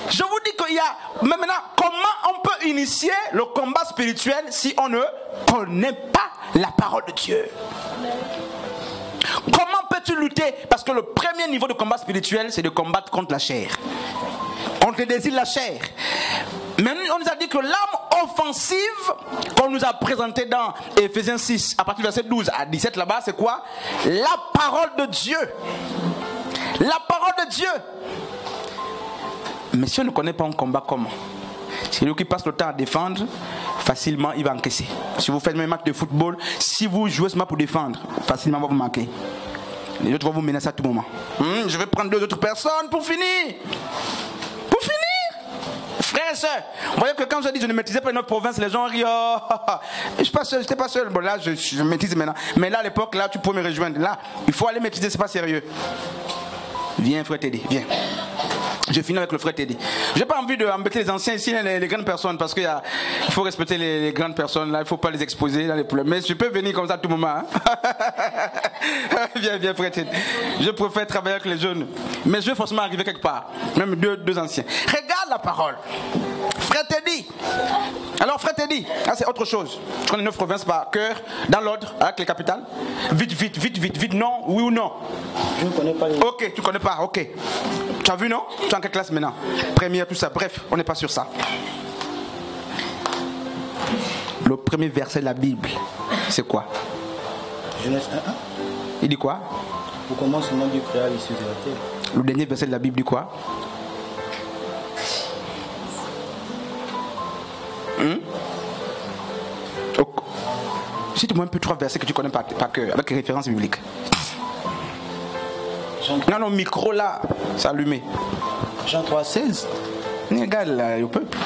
Je vous dis qu'il y a... Mais maintenant, comment on peut initier le combat spirituel si on ne connaît pas la parole de Dieu? Comment peux-tu lutter? Parce que le premier niveau de combat spirituel, c'est de combattre contre la chair. Contre les désirs de la chair. Mais on nous a dit que l'arme offensive qu'on nous a présentée dans Ephésiens 6, à partir du verset 12 à 17 là-bas, c'est quoi? La parole de Dieu. La parole de Dieu. Mais si on ne connaît pas un combat, comment? Celui qui passe le temps à défendre, facilement il va encaisser. Si vous faites un match de football, si vous jouez seulement pour défendre, facilement vous marquer. Les autres vont vous menacer à tout moment. Je vais prendre 2 autres personnes pour finir. Pour finir. Frères et sœurs, vous voyez que quand je dis je ne maîtrisais pas une autre province, les gens rient. Oh, je suis pas seul, j'étais pas seul. Bon là, je maîtrise maintenant. Mais là, à l'époque, là, tu peux me rejoindre. Là, il faut aller maîtriser, c'est pas sérieux. Viens, frère Teddy, viens. Je finis avec le frère Teddy. J'ai pas envie d'embêter les anciens ici, les grandes personnes, parce qu'il faut respecter les grandes personnes, là, il faut pas les exposer dans les problèmes. Mais je peux venir comme ça à tout moment. Hein? Viens, frère Teddy. Je préfère travailler avec les jeunes. Mais je vais forcément arriver quelque part. Même deux anciens. Regarde la parole. Frère Teddy. Alors, frère Teddy, c'est autre chose. Tu connais 9 provinces par cœur, dans l'ordre, avec les capitales. Vite, non, oui ou non? Je ne connais pas les... Ok, tu connais pas, ok. Tu as vu, non? Tu es en quelle classe maintenant? Première, tout ça. Bref, on n'est pas sur ça. Le premier verset de la Bible, c'est quoi? Genèse 1:1. Il dit quoi? Au commencement, Dieu créa les cieux et la terre. Le dernier verset de la Bible dit quoi? Cite-moi un peu 3 versets que tu connais par cœur, avec référence biblique. Non, micro là, c'est allumé. Jean 3:16. Regarde là, au peuple.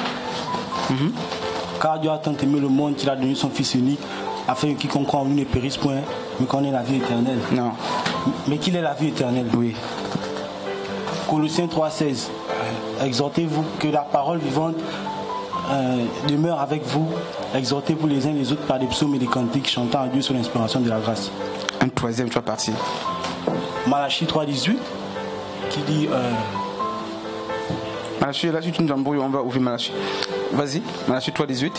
Car Dieu a tant aimé le monde qu'il a donné son Fils unique, afin que quiconque croit en lui ne périsse point, mais qu'on ait la vie éternelle. Non. Mais qu'il ait la vie éternelle. Oui. Colossiens 3:16. Exhortez-vous que la parole vivante demeure avec vous. Exhortez-vous les uns les autres par des psaumes et des cantiques, chantant à Dieu sous l'inspiration de la grâce. Un troisième, tu vas partir. Malachie 3:18 qui dit Malachie, là, si tu nous embrouilles, on va ouvrir Malachie. Vas-y, Malachie 3:18.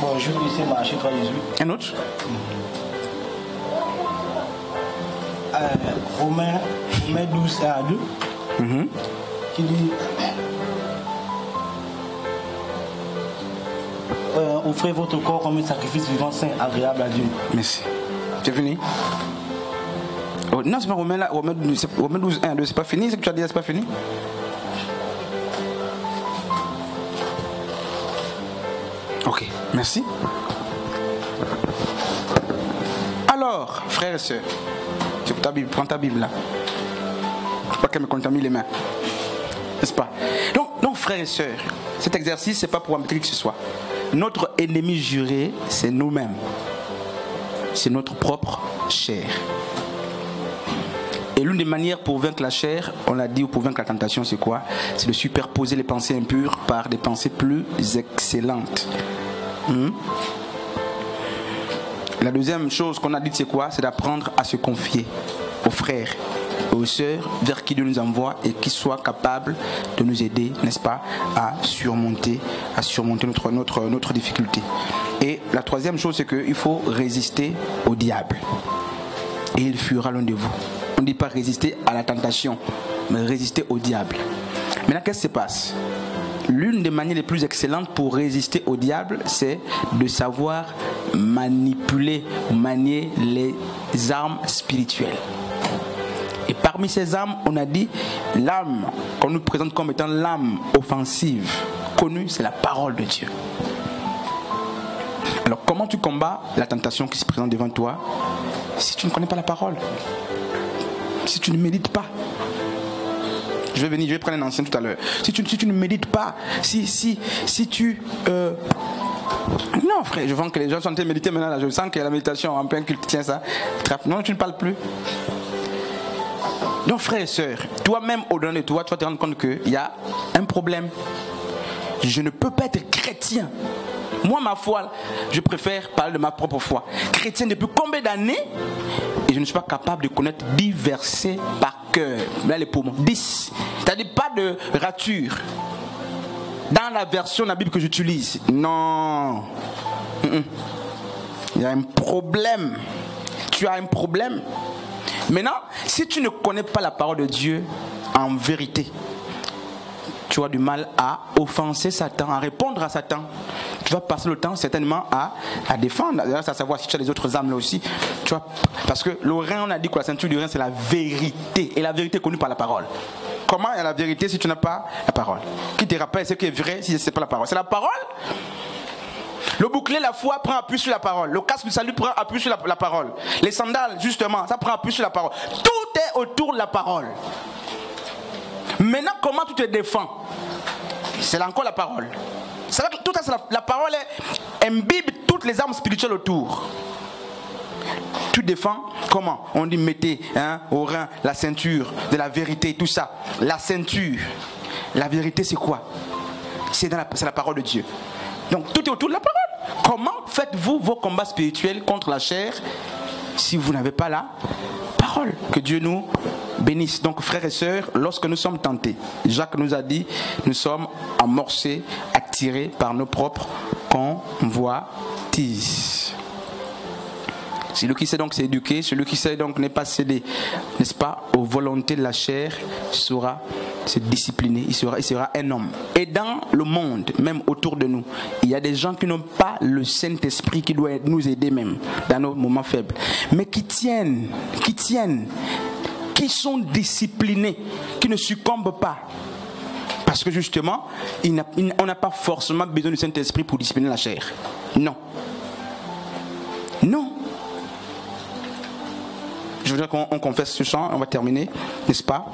Bon, je vais laisser Malachie 3:18. Un autre? Romains 12:1-2 qui dit offrez votre corps comme un sacrifice vivant, saint, agréable à Dieu. Merci. C'est fini? Oh, non, c'est pas Romains là. Romains 12:1-2, c'est pas fini? Ce que tu as dit, c'est pas fini? Ok, merci. Alors, frères et sœurs, c'est ta Bible, prends ta Bible là. Faut pas qu'elle me contamine les mains. N'est-ce pas? Donc, frères et sœurs, cet exercice, c'est pas pour embêter qui que ce soit. Notre ennemi juré, c'est nous-mêmes. C'est notre propre chair. Et l'une des manières pour vaincre la chair, on l'a dit, ou pour vaincre la tentation, c'est quoi? C'est de superposer les pensées impures par des pensées plus excellentes. La deuxième chose qu'on a dit, c'est quoi? C'est d'apprendre à se confier aux frères et aux sœurs vers qui Dieu nous envoie et qui soient capables de nous aider, n'est-ce pas, à surmonter notre difficulté. Et la troisième chose, c'est qu'il faut résister au diable. Et il fuira l'un de vous. On ne dit pas résister à la tentation, mais résister au diable. Maintenant, qu'est-ce qui se passe? L'une des manières les plus excellentes pour résister au diable, c'est de savoir manier les armes spirituelles. Et parmi ces armes, on a dit l'âme qu'on nous présente comme étant l'âme offensive connue, c'est la parole de Dieu. Alors comment tu combats la tentation qui se présente devant toi si tu ne connais pas la parole? Si tu ne médites pas? Je vais prendre un ancien tout à l'heure. Si tu ne médites pas, si tu... Non frère, je vois que les gens sont en train de méditer maintenant, là, je sens que la méditation en plein culte, tiens ça. Non, tu ne parles plus. Donc frère et sœur, toi-même au-dedans de toi, tu vas te rendre compte qu'il y a un problème. Je ne peux pas être chrétien. Moi, ma foi, je préfère parler de ma propre foi. Chrétien depuis combien d'années? Et je ne suis pas capable de connaître 10 versets par cœur. Là, les poumons. 10. C'est-à-dire c'est-à-dire pas de rature. Dans la version de la Bible que j'utilise, non. Il y a un problème. Tu as un problème. Maintenant, si tu ne connais pas la parole de Dieu en vérité, tu as du mal à offenser Satan, à répondre à Satan. Tu vas passer le temps certainement à défendre. D'ailleurs, c'est à savoir si tu as les autres âmes là aussi. Tu vois, parce que le rein, on a dit que la ceinture du rein, c'est la vérité. Et la vérité est connue par la parole. Comment il y a la vérité si tu n'as pas la parole? Qui te rappelle ce qui est vrai si ce n'est pas la parole? C'est la parole. Le bouclier, la foi, prend appui sur la parole. Le casque du salut prend appui sur la parole. Les sandales, justement, ça prend appui sur la parole. Tout est autour de la parole. Maintenant, comment tu te défends? C'est encore la parole. C'est vrai que tout ça, la parole imbibe toutes les armes spirituelles autour. Tu défends comment? On dit mettez au rein la ceinture de la vérité, tout ça. La ceinture. La vérité, c'est quoi? C'est la parole de Dieu. Donc tout est autour de la parole. Comment faites-vous vos combats spirituels contre la chair si vous n'avez pas la parole? Que Dieu nous bénisse. Donc frères et sœurs, lorsque nous sommes tentés, Jacques nous a dit, nous sommes amorcés, attirés par nos propres convoitises. Celui qui sait donc s'éduquer, celui qui sait donc n'est pas cédé, n'est-ce pas, aux volontés de la chair, saura se discipliner, il sera un homme. Et dans le monde, même autour de nous, il y a des gens qui n'ont pas le Saint-Esprit qui doit nous aider même dans nos moments faibles, mais qui tiennent, qui sont disciplinés, qui ne succombent pas. Parce que justement, on n'a pas forcément besoin du Saint-Esprit pour discipliner la chair. Non. Non. Je voudrais qu'on confesse ce chant, on va terminer, n'est-ce pas?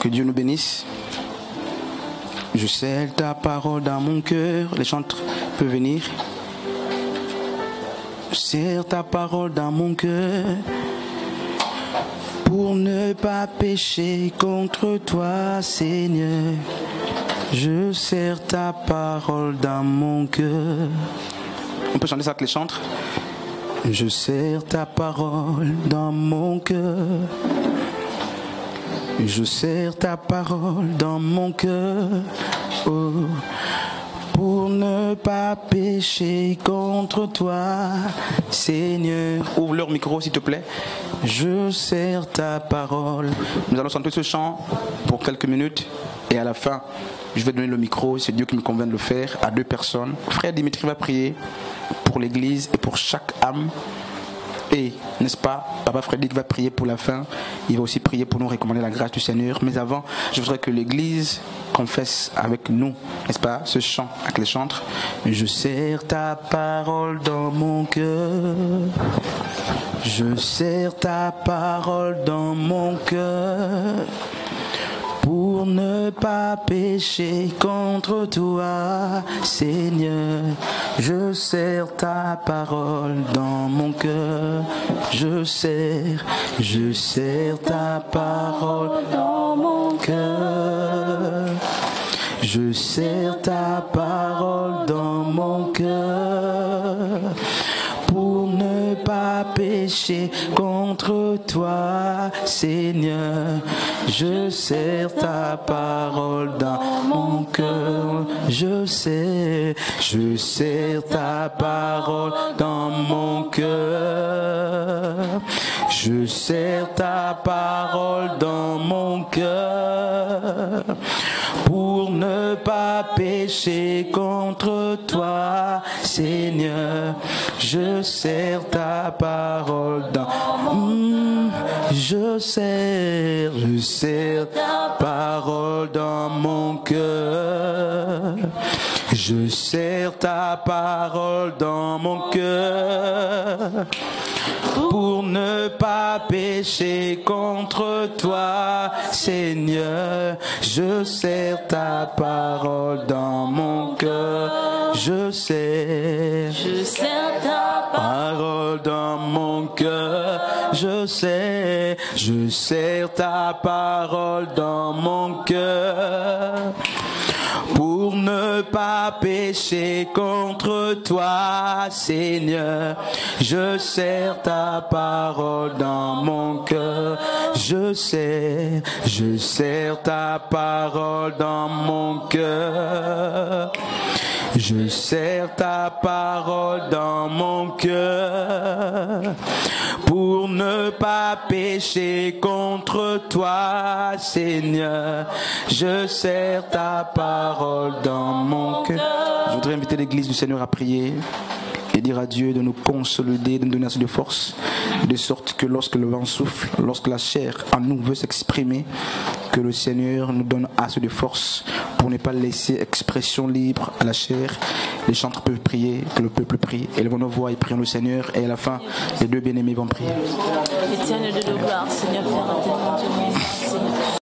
Que Dieu nous bénisse. Je scelle ta parole dans mon cœur. Les chantres peuvent venir. Je serre ta parole dans mon cœur pour ne pas pécher contre toi, Seigneur. Je serre ta parole dans mon cœur. On peut chanter ça avec les chantres. Je serre ta parole dans mon cœur. Je serre ta parole dans mon cœur, oh, pour ne pas pécher contre toi, Seigneur. Ouvre leur micro s'il te plaît. Je serre ta parole. Nous allons chanter ce chant pour quelques minutes et à la fin, je vais donner le micro, c'est Dieu qui me convainc de le faire, à 2 personnes. Frère Dimitri va prier pour l'église et pour chaque âme. Et, n'est-ce pas, Papa Frédéric va prier pour la fin. Il va aussi prier pour nous recommander la grâce du Seigneur. Mais avant, je voudrais que l'Église confesse avec nous, n'est-ce pas, ce chant avec les chantres. Je serre ta parole dans mon cœur. Je serre ta parole dans mon cœur. Pour ne pas pécher contre toi, Seigneur, je serre ta parole dans mon cœur. Je serre ta parole dans mon cœur. Je serre ta parole dans mon cœur. Pour ne pas pécher contre toi, Seigneur, je serre ta parole dans mon cœur. Je serre ta parole dans mon cœur. Je serre ta parole dans mon cœur. Pour ne pas pécher contre toi, Seigneur, je serre ta parole dans je serre ta parole dans mon cœur. Je serre ta parole dans mon cœur. Pour ne pas pécher contre toi, Seigneur, je serre ta parole dans mon cœur. Je serre ta parole dans mon cœur. Je serre ta parole dans mon cœur. Pour ne ne pas pécher contre toi, Seigneur. Je serre ta parole dans mon cœur. Je serre ta parole dans mon cœur. Je serre ta parole dans mon cœur pour ne pas pécher contre toi, Seigneur. Je serre ta parole dans mon cœur. Je voudrais inviter l'Église du Seigneur à prier et dire à Dieu de nous consolider, de nous donner assez de force, de sorte que lorsque le vent souffle, lorsque la chair en nous veut s'exprimer, que le Seigneur nous donne assez de force pour ne pas laisser expression libre à la chair. Les chantres peuvent prier, que le peuple prie. Élevons nos voix et prions le Seigneur. Et à la fin, les deux bien-aimés vont prier. Éternel de gloire, Seigneur, Père éternel,